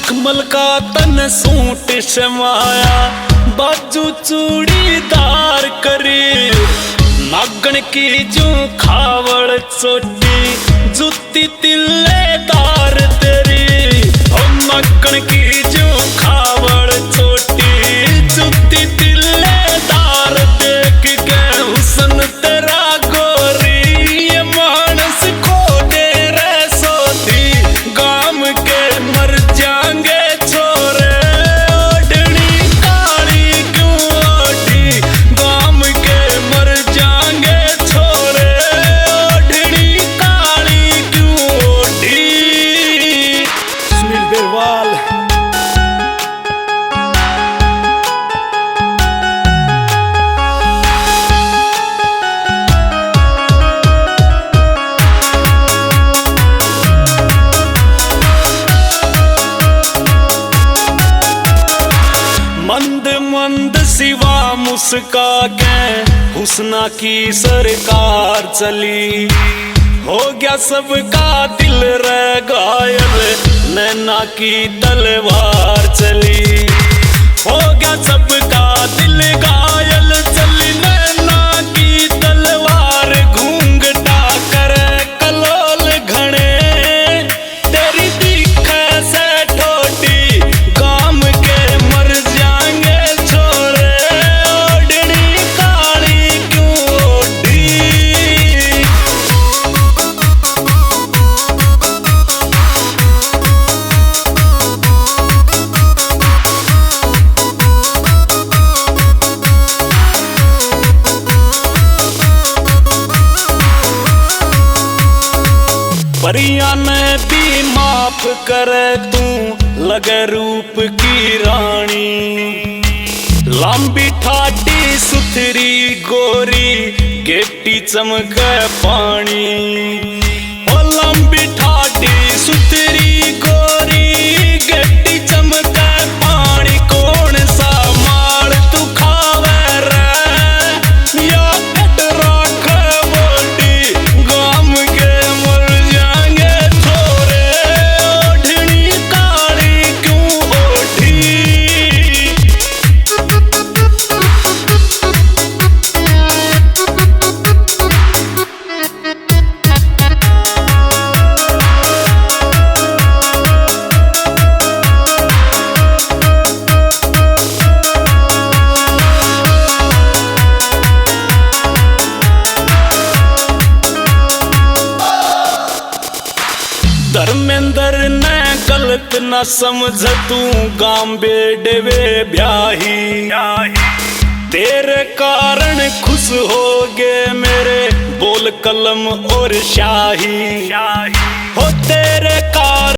मखमल का तन सूट शमाया, बाजू चूड़ीदार करी, नागण की जू खावड़ चोटी, जुत्ती तिल्लेदार तेरी। ओ नागण की जू खावड़ चोटी, जुत्ती तिल्लेदार, देख के हुसन तेरा गोरी, ये मानस खो दे रे सोती, गाम के मर जाएंगे छोरे, ओढ़नी काली क्यों ओढ़ी, गाम के मर जाएंगे छोरे, ओढ़नी काली क्यों ओढ़ी। सुनील बेरवाल। मंद मंद सिवा मुस्का के हुस्ना की सरकार चली, हो गया सबका दिल रह घायल, नैना की तलवार चली, हो गया सबका दिल घायल, चली नैना की तलवार, घूंघटा करे कलोल घने, तेरी दिखे से ठोटी, गाम के मर जाएंगे छोरे, ओढ़नी काली क्यों ओढ़ी। परिया ने भी माफ करे तू, लगे रूप की रानी, लंबी ठाटी सुथरी गोरी, गेटी चमके पानी, ओ लंबी ठाटी सुथरी गोरी, गेटी चमके पानी, कौन सा माल तू खावे रे, या पेट राखे बोटी, गाम के मर जाएंगे छोरे, ओढ़नी काली क्यों ओढ़ी। धर्मेंद्र ने गलत न समझ तू, गाम बेडवे ब्याही, तेरे कारण खुश हो गए मेरे बोल कलम और शाही, हो तेरे कारण